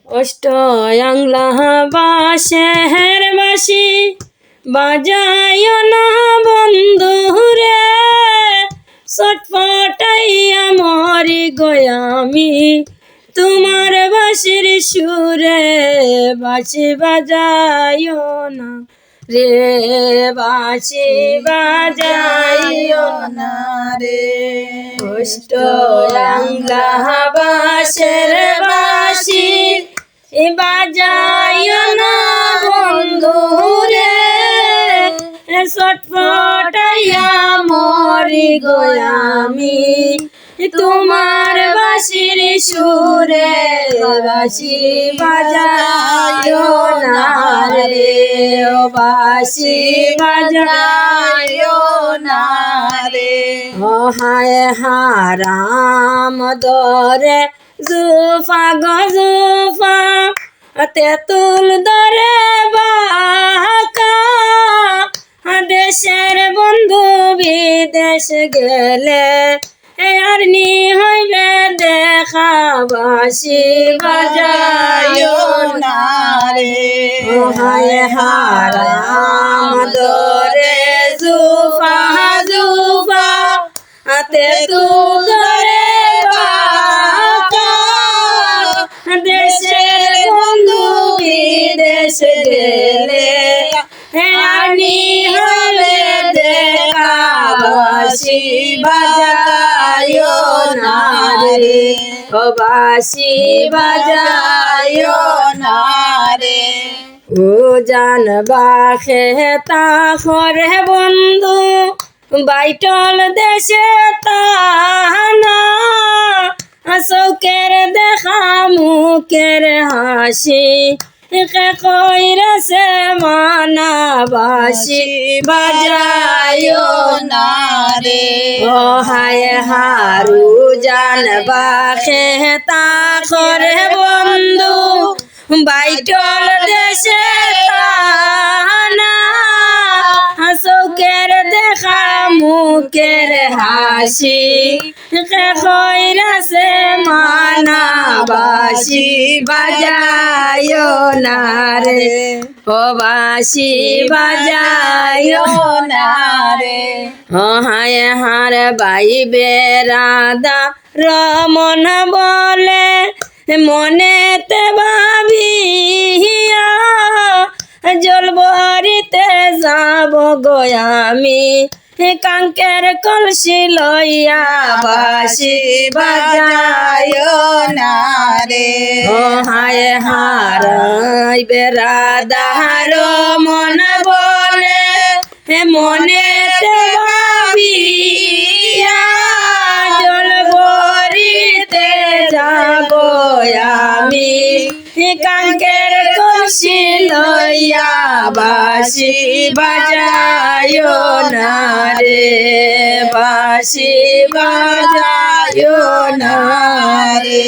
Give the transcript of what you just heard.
অষ্ট আংলা বাঁশের বাঁশি বাজায় না বন্ধু রে, ছটফটাইয়া মরি গয়ামি তোমার বাঁশির সুরে। বাঁশি বাজায় না রে, বাঁশি বাজায় না রে। অষ্ট আংলা বাঁশের বাঁশি বাজায় না বন্ধু রে, ছটফটাইয়া মরি গয়ামি তোমার বাঁশির সুরে। বাঁশি বাজায় না রে, ও বাঁশি বাজায় না রে। হায় হারাম দরে জুফা গজুফা তেঁতুল দরে বাঁকা, দেশের বন্ধু বিদেশ গেলে আর নি হইবে দেখা। বাঁশি বাজায় না রে, হায় হারাম দরে জুফা জুফা তেঁতুল দরে বাঁকা, দেশের বন্ধু বিদেশ গেলে আনি হবে দেখা। বাঁশি বাজায় না রে, ও বাঁশি বাজায় না রে। ও জানবা খেতা করে বন্ধু বাইটল দেশে তাহানা, চৌকের দেখা মুখের হাসি কইরাছে মানা। বাঁশি বাজায় না রে, ও হায় হারু জানবা খেতা করে বন্ধু বাইটল দেশে তাহানা, চৌকের দেখা মুখের হাসি কইরাছে মানা। বাঁশি বাজায় না রে, ও বাঁশি বাজায় না রে। হায় হার বাই বেরাদা রমন বলে মনেতে ভাবিয়া, জলবরিতে যাব গয়ামি কাঙ্কের কলসি লইয়া। বাঁশি বাজায় না রে, ও হায় হারাই বেরাদার মন বলে মনেতে ভাবিয়া, জলবরিতে যাব আমি কাঙ্কের কলসি লইয়া। বাঁশি বাজায় না রে, বাঁশি বাজায় না রে।